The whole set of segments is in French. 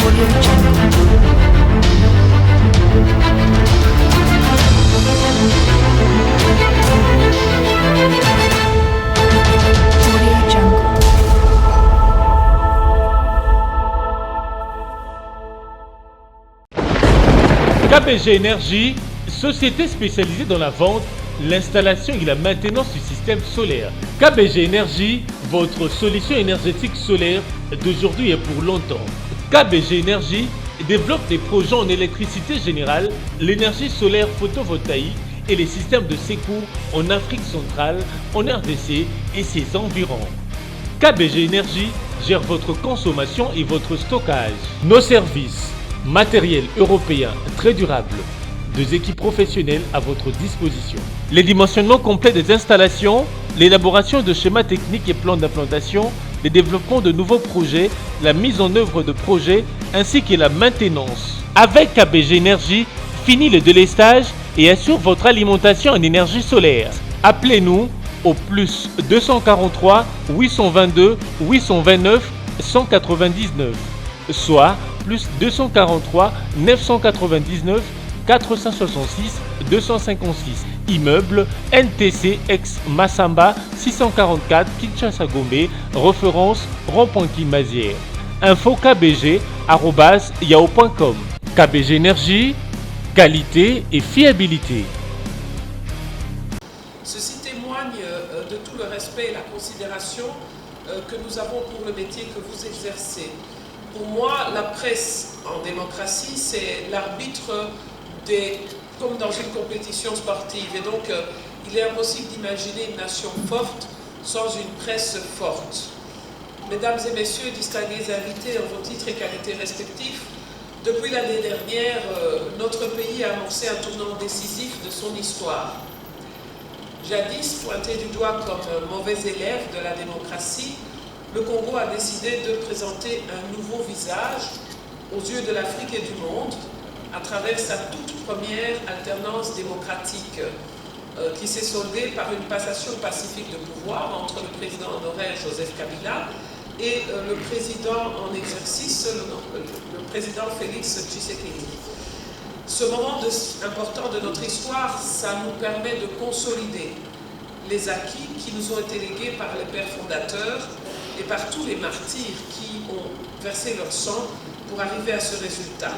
Audio Jungle. Audio Jungle. KBG Énergie, société spécialisée dans la vente, l'installation et la maintenance du système solaire. KBG Énergie, votre solution énergétique solaire d'aujourd'hui et pour longtemps. KBG Énergie développe des projets en électricité générale, l'énergie solaire photovoltaïque et les systèmes de secours en Afrique centrale, en RDC et ses environs. KBG Énergie gère votre consommation et votre stockage. Nos services, matériel européen très durable, deux équipes professionnelles à votre disposition. Les dimensionnements complets des installations, l'élaboration de schémas techniques et plans d'implantation, le développement de nouveaux projets, la mise en œuvre de projets ainsi que la maintenance. Avec KBG Énergie, fini le délestage et assure votre alimentation en énergie solaire. Appelez-nous au plus 243 822 829 199, soit plus 243 999 466 256. Immeuble NTC ex Massamba 644 Kinshasa Gombe, référence rond-point Kimazière. Info kbg@yahoo.com. KBG Énergie, qualité et fiabilité. Ceci témoigne de tout le respect et la considération que nous avons pour le métier que vous exercez. Pour moi, la presse en démocratie, c'est l'arbitre comme dans une compétition sportive. Et donc, il est impossible d'imaginer une nation forte sans une presse forte. Mesdames et messieurs, distingués invités en vos titres et qualités respectifs, depuis l'année dernière, notre pays a amorcé un tournant décisif de son histoire. Jadis pointé du doigt comme mauvais élève de la démocratie, le Congo a décidé de présenter un nouveau visage aux yeux de l'Afrique et du monde à travers sa toute première alternance démocratique qui s'est soldée par une passation pacifique de pouvoir entre le président honoraire Joseph Kabila et le président en exercice, le président Félix Tshisekedi. Ce moment important de notre histoire, ça nous permet de consolider les acquis qui nous ont été légués par les pères fondateurs et par tous les martyrs qui ont versé leur sang pour arriver à ce résultat.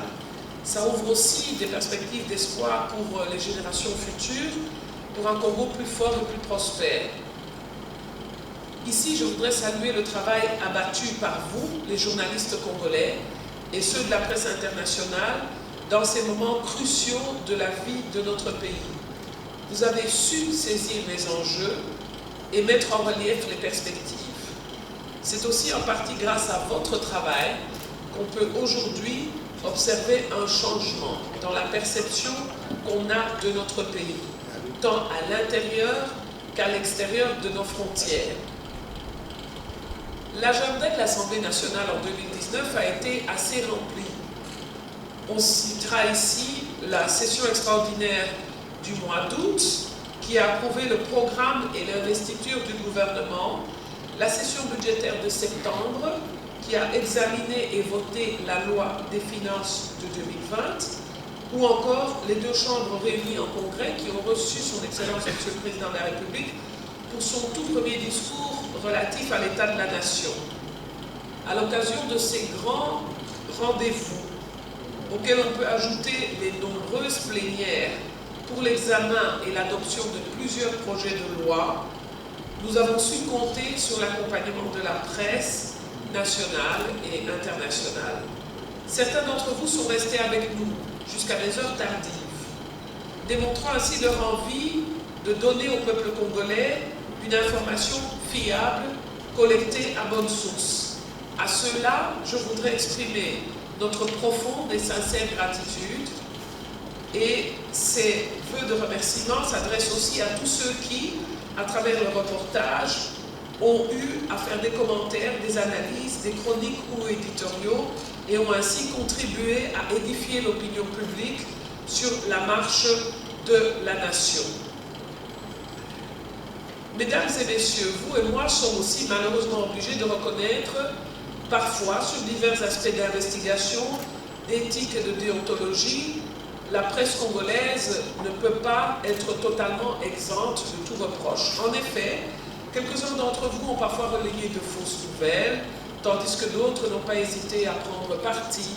Ça ouvre aussi des perspectives d'espoir pour les générations futures, pour un Congo plus fort et plus prospère. Ici, je voudrais saluer le travail abattu par vous, les journalistes congolais, et ceux de la presse internationale, dans ces moments cruciaux de la vie de notre pays. Vous avez su saisir les enjeux et mettre en relief les perspectives. C'est aussi en partie grâce à votre travail qu'on peut aujourd'hui observer un changement dans la perception qu'on a de notre pays, tant à l'intérieur qu'à l'extérieur de nos frontières. L'agenda de l'Assemblée nationale en 2019 a été assez rempli. On citera ici la session extraordinaire du mois d'août qui a approuvé le programme et l'investiture du gouvernement, la session budgétaire de septembre qui a examiné et voté la loi des finances de 2020, ou encore les deux chambres réunies en congrès qui ont reçu son Excellence Monsieur le Président de la République pour son tout premier discours relatif à l'état de la nation. À l'occasion de ces grands rendez-vous, auxquels on peut ajouter les nombreuses plénières pour l'examen et l'adoption de plusieurs projets de loi, nous avons su compter sur l'accompagnement de la presse nationale et internationale. Certains d'entre vous sont restés avec nous jusqu'à des heures tardives, démontrant ainsi leur envie de donner au peuple congolais une information fiable, collectée à bonne source. À ceux-là, je voudrais exprimer notre profonde et sincère gratitude, et ces vœux de remerciement s'adressent aussi à tous ceux qui, à travers le reportage, ont eu à faire des commentaires, des analyses, des chroniques ou éditoriaux et ont ainsi contribué à édifier l'opinion publique sur la marche de la nation. Mesdames et messieurs, vous et moi sommes aussi malheureusement obligés de reconnaître Parfois, sur divers aspects d'investigation, d'éthique et de déontologie, la presse congolaise ne peut pas être totalement exempte de tout reproche. En effet, quelques-uns d'entre vous ont parfois relayé de fausses nouvelles, tandis que d'autres n'ont pas hésité à prendre parti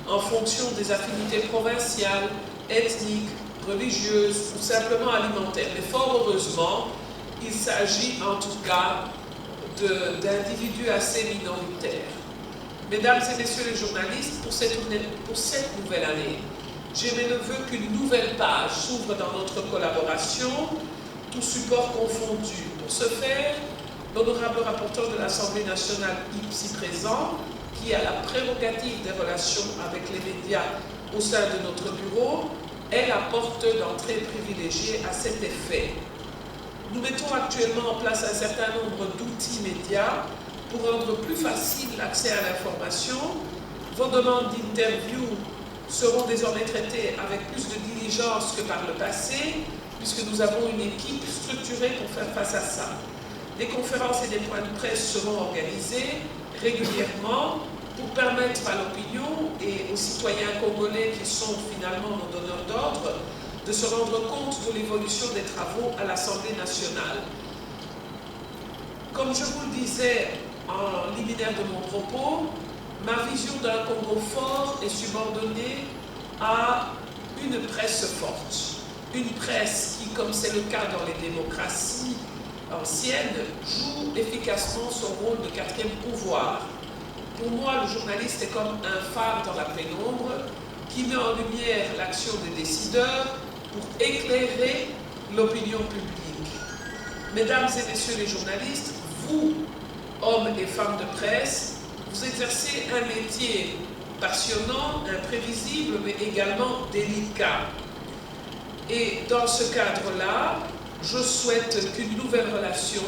en fonction des affinités provinciales, ethniques, religieuses ou simplement alimentaires. Mais fort heureusement, il s'agit en tout cas d'individus assez minoritaires. Mesdames et messieurs les journalistes, pour cette nouvelle année, j'émets le vœu qu'une nouvelle page s'ouvre dans notre collaboration, tous supports confondus. Pour ce faire, l'honorable rapporteur de l'Assemblée nationale ici présent, qui a la prérogative des relations avec les médias au sein de notre bureau, est la porte d'entrée privilégiée à cet effet. Nous mettons actuellement en place un certain nombre d'outils médias pour rendre plus facile l'accès à l'information. Vos demandes d'interview seront désormais traitées avec plus de diligence que par le passé, puisque nous avons une équipe structurée pour faire face à ça. Des conférences et des points de presse seront organisés régulièrement pour permettre à l'opinion et aux citoyens congolais qui sont finalement nos donneurs d'ordre de se rendre compte de l'évolution des travaux à l'Assemblée nationale. Comme je vous le disais en liminaire de mon propos, ma vision d'un Congo fort est subordonnée à une presse forte. Une presse qui, comme c'est le cas dans les démocraties anciennes, joue efficacement son rôle de quatrième pouvoir. Pour moi, le journaliste est comme un phare dans la pénombre qui met en lumière l'action des décideurs pour éclairer l'opinion publique. Mesdames et messieurs les journalistes, vous, hommes et femmes de presse, vous exercez un métier passionnant, imprévisible, mais également délicat. Et dans ce cadre-là, je souhaite qu'une nouvelle relation,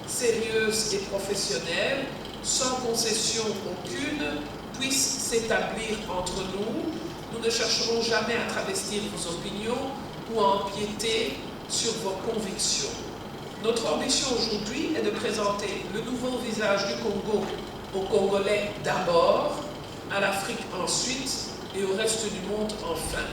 sérieuse et professionnelle, sans concession aucune, puisse s'établir entre nous. Nous ne chercherons jamais à travestir vos opinions ou à empiéter sur vos convictions. Notre ambition aujourd'hui est de présenter le nouveau visage du Congo aux Congolais d'abord, à l'Afrique ensuite et au reste du monde enfin.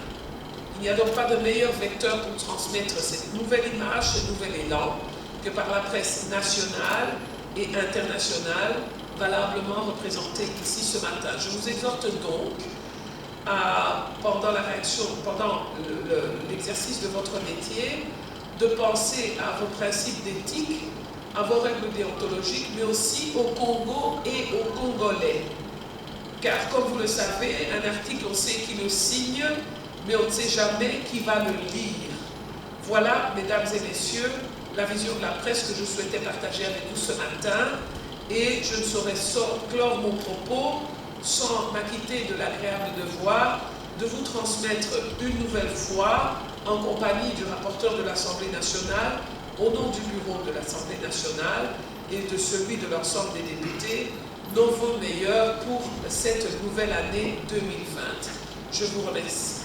Il n'y a donc pas de meilleur vecteur pour transmettre cette nouvelle image, ce nouvel élan, que par la presse nationale et internationale, valablement représentée ici ce matin. Je vous exhorte donc, pendant l'exercice de votre métier, de penser à vos principes d'éthique, à vos règles déontologiques, mais aussi au Congo et aux Congolais. Car comme vous le savez, un article, on sait qui le signe, mais on ne sait jamais qui va le lire. Voilà, mesdames et messieurs, la vision de la presse que je souhaitais partager avec vous ce matin, et je ne saurais clore mon propos sans m'acquitter de l'agréable devoir de vous transmettre une nouvelle fois, en compagnie du rapporteur de l'Assemblée nationale, au nom du bureau de l'Assemblée nationale et de celui de l'ensemble des députés, nos vœux meilleurs pour cette nouvelle année 2020. Je vous remercie.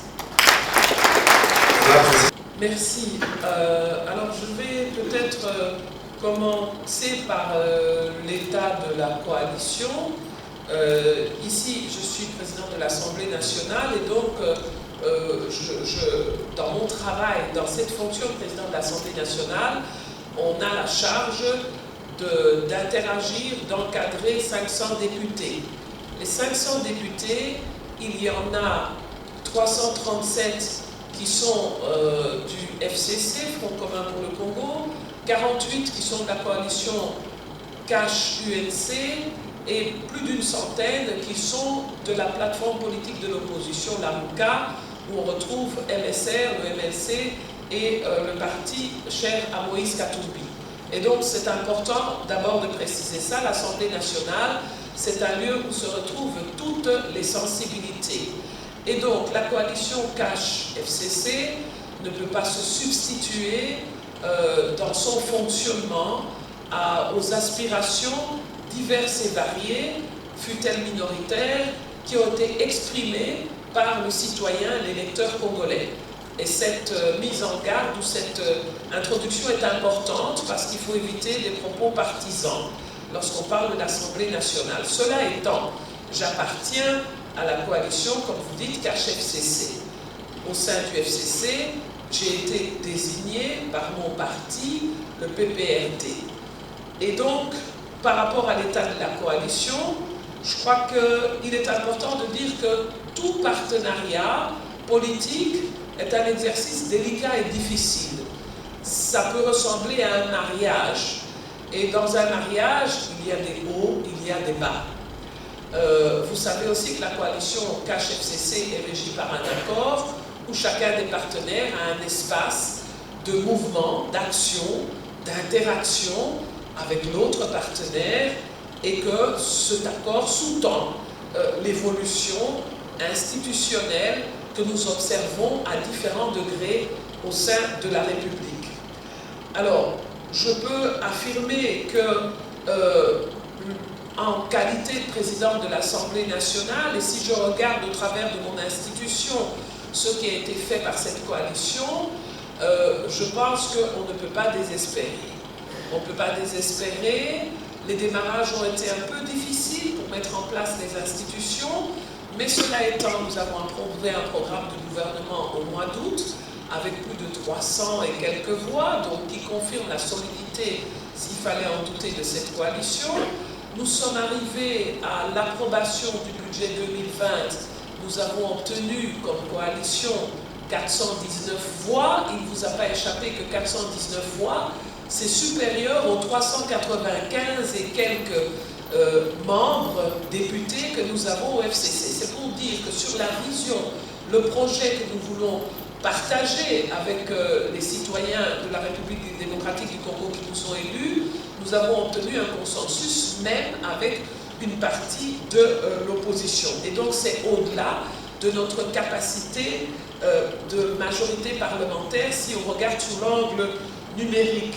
Merci. Alors je vais peut-être commencer par l'état de la coalition. Ici, je suis président de l'Assemblée nationale et donc dans mon travail, dans cette fonction de président de l'Assemblée nationale, on a la charge d'interagir, d'encadrer 500 députés. Les 500 députés, il y en a 337 qui sont du FCC, Front commun pour le Congo, 48 qui sont de la coalition CACH-UNC et plus d'une centaine qui sont de la plateforme politique de l'opposition, la MUCA, où on retrouve MSR, le MLC et le parti cher à Moïse Katumbi. Et donc c'est important d'abord de préciser ça, l'Assemblée nationale, c'est un lieu où se retrouvent toutes les sensibilités. Et donc la coalition CACH-FCC ne peut pas se substituer dans son fonctionnement aux aspirations diverses et variées, fût-elles minoritaires, qui ont été exprimées par le citoyen, l'électeur congolais. Et cette mise en garde ou cette introduction est importante parce qu'il faut éviter des propos partisans. lorsqu'on parle de l'Assemblée nationale. Cela étant, j'appartiens à la coalition, comme vous dites, CACH-FCC. Au sein du FCC, j'ai été désigné par mon parti, le PPRD. Et donc, par rapport à l'état de la coalition, je crois qu'il est important de dire que tout partenariat politique est un exercice délicat et difficile. Ça peut ressembler à un mariage. Et dans un mariage, il y a des hauts, il y a des bas. Vous savez aussi que la coalition CACH-FCC est régie par un accord où chacun des partenaires a un espace de mouvement, d'action, d'interaction avec l'autre partenaire et que cet accord sous-tend l'évolution institutionnelle que nous observons à différents degrés au sein de la République. Alors, je peux affirmer que en qualité de président de l'Assemblée nationale, et si je regarde au travers de mon institution ce qui a été fait par cette coalition, je pense qu'on ne peut pas désespérer. On ne peut pas désespérer. Les démarrages ont été un peu difficiles pour mettre en place les institutions, mais cela étant, nous avons approuvé un programme de gouvernement au mois d'août avec plus de 300 et quelques voix, donc qui confirme la solidité, s'il fallait en douter, de cette coalition. Nous sommes arrivés à l'approbation du budget 2020. Nous avons obtenu comme coalition 419 voix. Il ne vous a pas échappé que 419 voix, c'est supérieur aux 395 et quelques membres, députés que nous avons au FCC. C'est pour dire que sur la vision, le projet que nous voulons partager avec les citoyens de la République démocratique du Congo qui nous ont élus, nous avons obtenu un consensus même avec une partie de l'opposition. Et donc c'est au-delà de notre capacité de majorité parlementaire si on regarde sous l'angle numérique.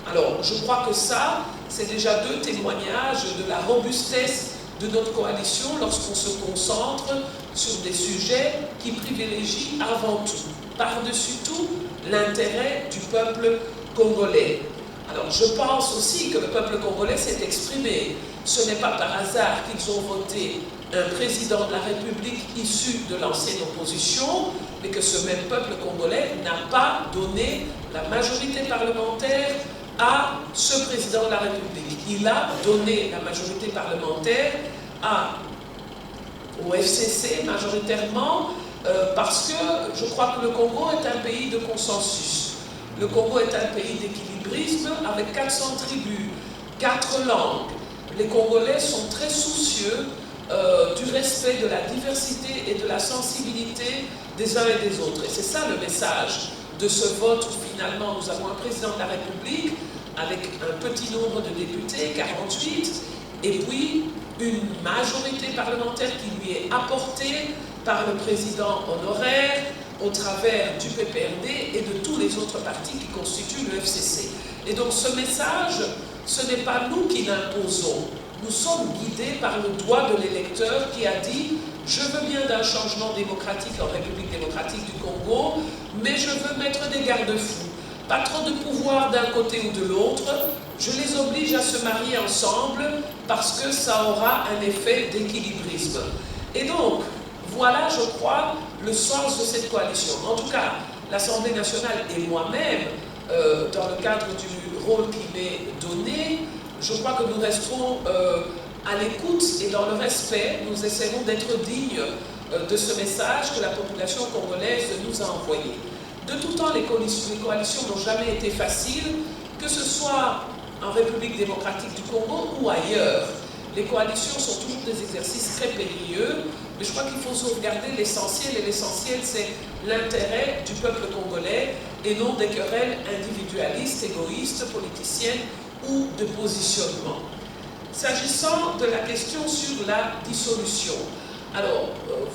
Alors je crois que ça, c'est déjà deux témoignages de la robustesse de notre coalition lorsqu'on se concentre sur des sujets qui privilégient avant tout, par-dessus tout, l'intérêt du peuple congolais. Alors je pense aussi que le peuple congolais s'est exprimé. Ce n'est pas par hasard qu'ils ont voté un président de la République issu de l'ancienne opposition, mais que ce même peuple congolais n'a pas donné la majorité parlementaire à ce président de la République. Il a donné la majorité parlementaire au FCC majoritairement parce que je crois que le Congo est un pays de consensus. Le Congo est un pays d'équilibrisme avec 400 tribus, 4 langues. Les Congolais sont très soucieux du respect de la diversité et de la sensibilité des uns et des autres. Et c'est ça le message de ce vote où finalement nous avons un président de la République avec un petit nombre de députés, 48, et puis une majorité parlementaire qui lui est apportée par le président honoraire au travers du PPRD et de tous les autres partis qui constituent le FCC. Et donc ce message, ce n'est pas nous qui l'imposons. Nous sommes guidés par le doigt de l'électeur qui a dit « Je veux bien d'un changement démocratique en République démocratique du Congo, mais je veux mettre des garde-fous. Pas trop de pouvoir d'un côté ou de l'autre. Je les oblige à se marier ensemble parce que ça aura un effet d'équilibrisme. » Et donc, voilà, je crois, le sens de cette coalition. En tout cas, l'Assemblée nationale et moi-même, dans le cadre du rôle qui m'est donné, je crois que nous resterons à l'écoute et dans le respect, nous essaierons d'être dignes de ce message que la population congolaise nous a envoyé. De tout temps, les coalitions n'ont jamais été faciles, que ce soit en République démocratique du Congo ou ailleurs. Les coalitions sont toujours des exercices très périlleux, mais je crois qu'il faut sauvegarder l'essentiel, et l'essentiel c'est l'intérêt du peuple congolais et non des querelles individualistes, égoïstes, politiciennes ou de positionnement. S'agissant de la question sur la dissolution, alors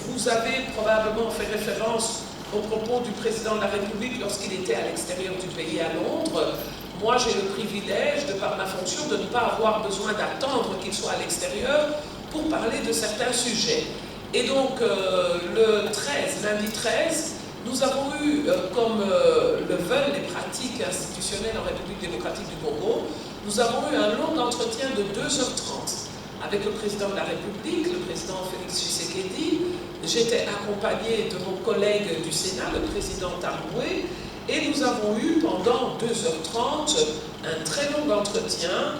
vous avez probablement fait référence au propos du président de la République lorsqu'il était à l'extérieur du pays à Londres. Moi, j'ai le privilège, de par ma fonction, de ne pas avoir besoin d'attendre qu'il soit à l'extérieur pour parler de certains sujets. Et donc, le 13, lundi 13, nous avons eu, comme le veulent les pratiques institutionnelles en République démocratique du Congo, nous avons eu un long entretien de 2h30 avec le président de la République, le président Félix Tshisekedi. J'étais accompagné de mon collègue du Sénat, le président Taroué, et nous avons eu pendant 2h30 un très long entretien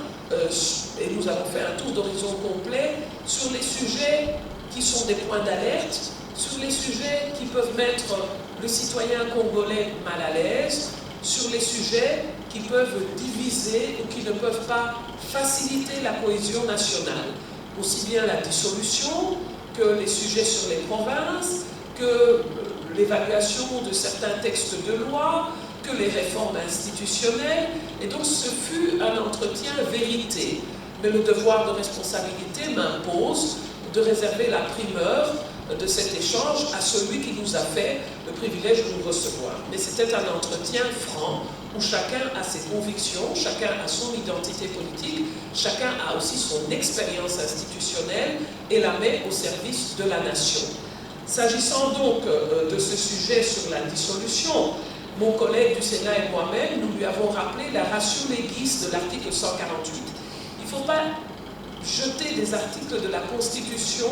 et nous avons fait un tour d'horizon complet sur les sujets qui sont des points d'alerte, sur les sujets qui peuvent mettre le citoyen congolais mal à l'aise, sur les sujets qui peuvent diviser ou qui ne peuvent pas faciliter la cohésion nationale. Aussi bien la dissolution que les sujets sur les provinces, que l'évaluation de certains textes de loi, que les réformes institutionnelles. Et donc ce fut un entretien vérité. Mais le devoir de responsabilité m'impose de réserver la primeur de cet échange à celui qui nous a fait le privilège de nous recevoir. Mais c'était un entretien franc où chacun a ses convictions, chacun a son identité politique, chacun a aussi son expérience institutionnelle et la met au service de la nation. S'agissant donc de ce sujet sur la dissolution, mon collègue du Sénat et moi-même, nous lui avons rappelé la ratio legis de l'article 148. Il ne faut pas jeter des articles de la Constitution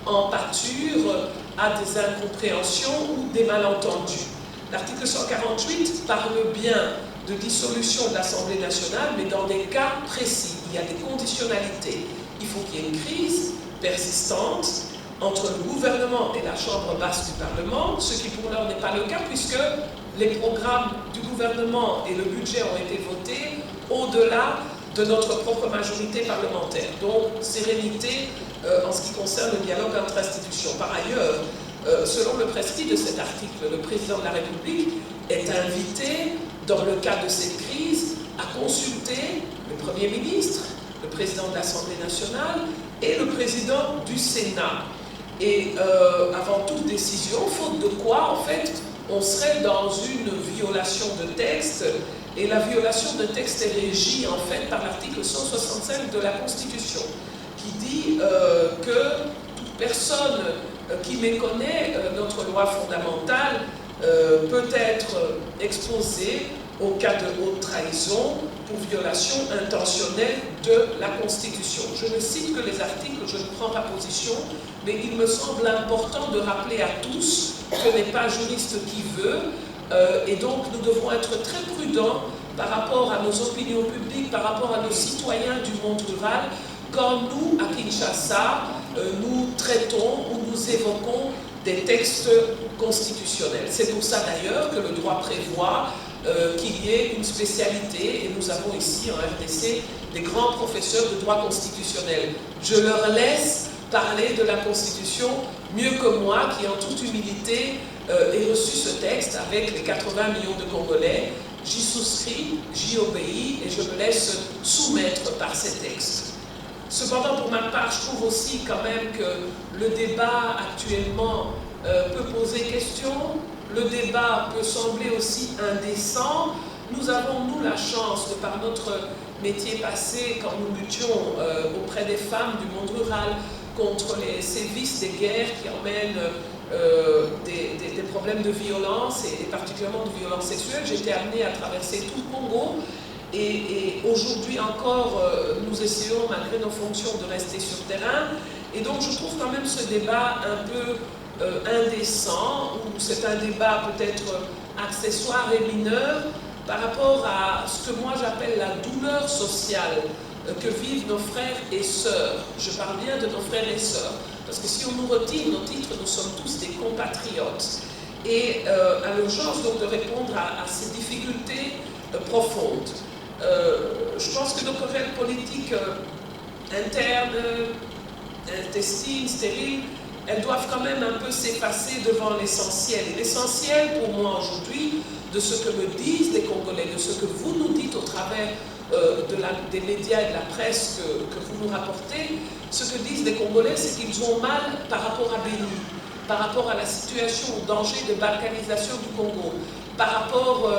en pâture à des incompréhensions ou des malentendus. L'article 148 parle bien de dissolution de l'Assemblée nationale, mais dans des cas précis. Il y a des conditionnalités. Il faut qu'il y ait une crise persistante entre le gouvernement et la chambre basse du Parlement, ce qui pour l'heure n'est pas le cas puisque les programmes du gouvernement et le budget ont été votés au-delà de notre propre majorité parlementaire. Donc, sérénité en ce qui concerne le dialogue entre institutions. Par ailleurs, selon le prescrit de cet article, le président de la République est invité, dans le cas de cette crise, à consulter le Premier ministre, le président de l'Assemblée nationale et le président du Sénat. Et avant toute décision, faute de quoi, en fait, on serait dans une violation de texte, et la violation de texte est régie, en fait, par l'article 165 de la Constitution, qui dit que toute personne qui méconnaît notre loi fondamentale peut être exposée au cas de haute trahison pour violation intentionnelle de la Constitution. Je ne cite que les articles, je ne prends pas position, mais il me semble important de rappeler à tous que n'est pas juriste qui veut, et donc nous devons être très prudents par rapport à nos opinions publiques, par rapport à nos citoyens du monde rural, quand nous, à Kinshasa, nous traitons ou nous évoquons des textes constitutionnels. C'est pour ça d'ailleurs que le droit prévoit qu'il y ait une spécialité, et nous avons ici en RDC des grands professeurs de droit constitutionnel. Je leur laisse parler de la Constitution mieux que moi, qui en toute humilité ai reçu ce texte avec les 80 millions de Congolais. J'y souscris, j'y obéis et je me laisse soumettre par ces textes. Cependant, pour ma part, je trouve aussi quand même que le débat actuellement peut poser question. Le débat peut sembler aussi indécent. Nous avons, nous, la chance, de par notre métier passé, quand nous luttions auprès des femmes du monde rural contre les sévices des guerres qui emmènent des problèmes de violence, et particulièrement de violence sexuelle. J'ai été amenée à traverser tout le Congo. Et aujourd'hui encore, nous essayons, malgré nos fonctions, de rester sur terrain. Et donc, je trouve quand même ce débat un peu indécent, ou c'est un débat peut-être accessoire et mineur par rapport à ce que moi j'appelle la douleur sociale que vivent nos frères et sœurs. Je parle bien de nos frères et sœurs, parce que si on nous retire nos titres, nous sommes tous des compatriotes. Et à l'urgence donc de répondre à ces difficultés profondes. Je pense que nos querelles politiques internes, intestines, stériles, elles doivent quand même un peu s'effacer devant l'essentiel. Et l'essentiel pour moi aujourd'hui, de ce que me disent les Congolais, de ce que vous nous dites au travers des médias et de la presse que vous nous rapportez, ce que disent les Congolais, c'est qu'ils ont mal par rapport à Béni, par rapport à la situation, au danger de balkanisation du Congo, par rapport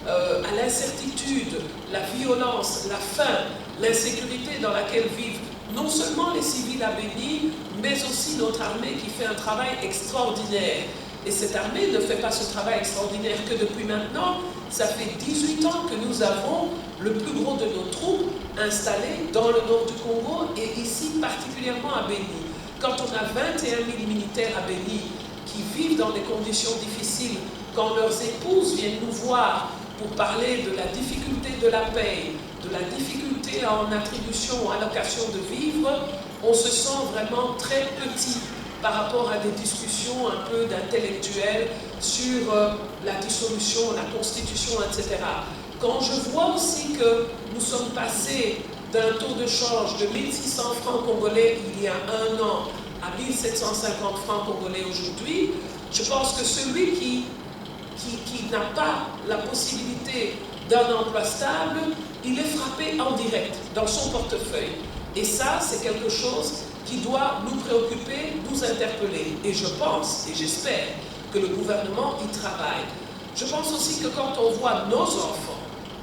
à l'incertitude, la violence, la faim, l'insécurité dans laquelle vivent non seulement les civils à Béni, mais aussi notre armée qui fait un travail extraordinaire. Et cette armée ne fait pas ce travail extraordinaire que depuis maintenant, ça fait 18 ans que nous avons le plus gros de nos troupes installées dans le nord du Congo et ici particulièrement à Beni. Quand on a 21 000 militaires à Beni qui vivent dans des conditions difficiles, quand leurs épouses viennent nous voir pour parler de la difficulté de la paix, de la difficulté en attribution ou allocation de vivres, on se sent vraiment très petit par rapport à des discussions un peu d'intellectuels sur la dissolution, la constitution, etc. Quand je vois aussi que nous sommes passés d'un taux de change de 1600 francs congolais il y a un an à 1750 francs congolais aujourd'hui, je pense que celui qui n'a pas la possibilité d'un emploi stable, il est frappé en direct dans son portefeuille. Et ça, c'est quelque chose qui doit nous préoccuper, nous interpeller. Et je pense, et j'espère, que le gouvernement y travaille. Je pense aussi que quand on voit nos enfants,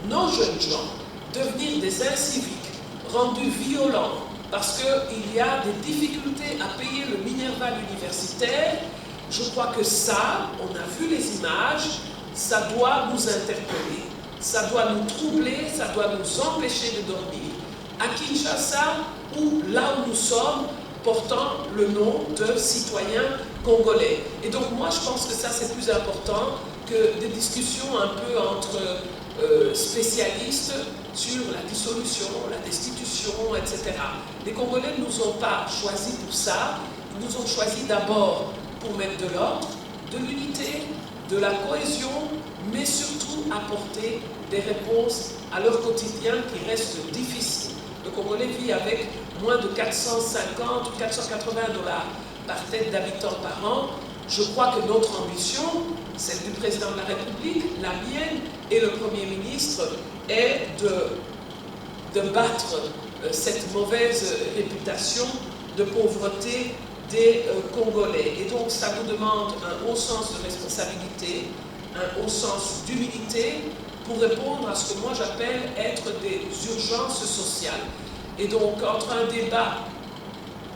nos jeunes gens, devenir des inciviques, rendus violents, parce qu'il y a des difficultés à payer le minerval universitaire, je crois que ça, on a vu les images, ça doit nous interpeller, ça doit nous troubler, ça doit nous empêcher de dormir. À Kinshasa, ou là où nous sommes, portant le nom de citoyens congolais. Et donc moi, je pense que ça, c'est plus important que des discussions un peu entre spécialistes sur la dissolution, la destitution, etc. Les Congolais ne nous ont pas choisis pour ça, ils nous ont choisis d'abord pour mettre de l'ordre, de l'unité, de la cohésion, mais surtout apporter des réponses à leur quotidien qui reste difficile. Le Congolais vit avec moins de 450 ou 480 dollars par tête d'habitant par an. Je crois que notre ambition, celle du président de la République, la mienne et le Premier ministre, est de battre cette mauvaise réputation de pauvreté des Congolais. Et donc ça nous demande un haut sens de responsabilité, un haut sens d'humilité pour répondre à ce que moi j'appelle être des urgences sociales. Et donc entre un débat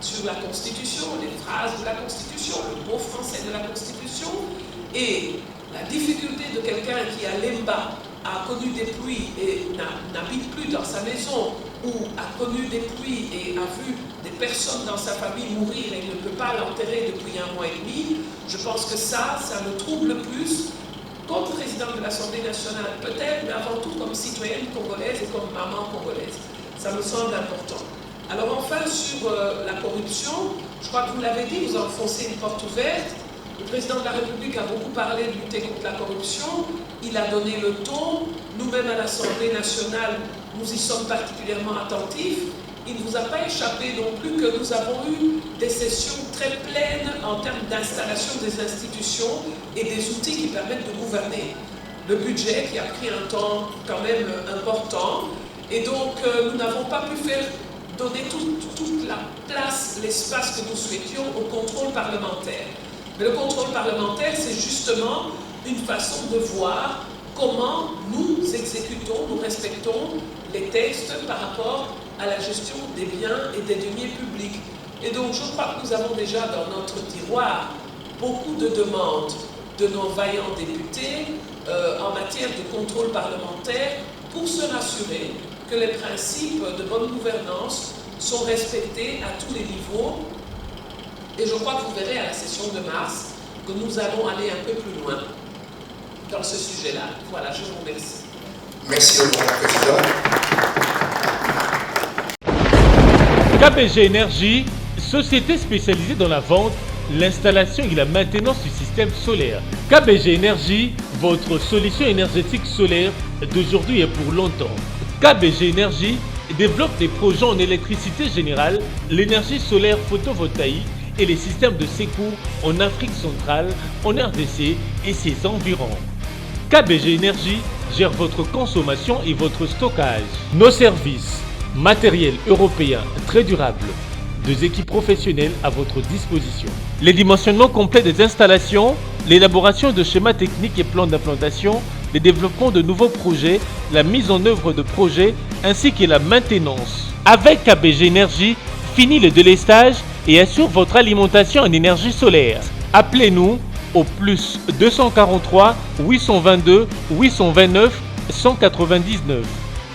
sur la Constitution, les phrases de la Constitution, le mot français de la Constitution, et la difficulté de quelqu'un qui à Lemba a connu des pluies et n'habite plus dans sa maison, ou a connu des pluies et a vu des personnes dans sa famille mourir et ne peut pas l'enterrer depuis 1 mois et demi, je pense que ça me trouble plus comme président de l'Assemblée nationale, peut-être, mais avant tout comme citoyenne congolaise et comme maman congolaise. Ça me semble important. Alors enfin, sur la corruption, je crois que vous l'avez dit, vous enfoncez une porte ouverte. Le président de la République a beaucoup parlé de lutter contre la corruption. Il a donné le ton. Nous-mêmes à l'Assemblée nationale, nous y sommes particulièrement attentifs. Il ne vous a pas échappé non plus que nous avons eu des sessions très pleines en termes d'installation des institutions et des outils qui permettent de gouverner. Le budget qui a pris un temps quand même important. Et donc, nous n'avons pas pu donner toute la place, l'espace que nous souhaitions au contrôle parlementaire. Mais le contrôle parlementaire, c'est justement une façon de voir comment nous exécutons, nous respectons les textes par rapport à la gestion des biens et des deniers publics. Et donc, je crois que nous avons déjà dans notre tiroir beaucoup de demandes de nos vaillants députés en matière de contrôle parlementaire pour se rassurer que les principes de bonne gouvernance sont respectés à tous les niveaux. Et je crois que vous verrez à la session de mars que nous allons aller un peu plus loin dans ce sujet-là. Voilà, je vous remercie. Merci au grand président. KBG Énergie, société spécialisée dans la vente, l'installation et la maintenance du système solaire. KBG Énergie, votre solution énergétique solaire d'aujourd'hui et pour longtemps. KBG Énergie développe des projets en électricité générale, l'énergie solaire photovoltaïque et les systèmes de secours en Afrique centrale, en RDC et ses environs. KBG Énergie gère votre consommation et votre stockage. Nos services, matériel européen très durable, 2 équipes professionnelles à votre disposition. Les dimensionnements complets des installations, l'élaboration de schémas techniques et plans d'implantation, le développement de nouveaux projets, la mise en œuvre de projets ainsi que la maintenance. Avec KBG Énergie, fini le délestage et assure votre alimentation en énergie solaire. Appelez-nous au plus 243 822 829 199,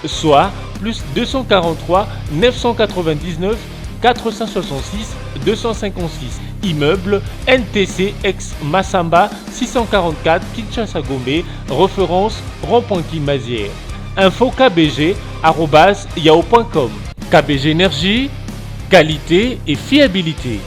soit plus 243 999 466 256. Immeuble NTC ex Massamba 644 Kinshasa Gombe, référence rond-point Kimazière. Info kbg@yahoo.com. KBG Énergie, qualité et fiabilité.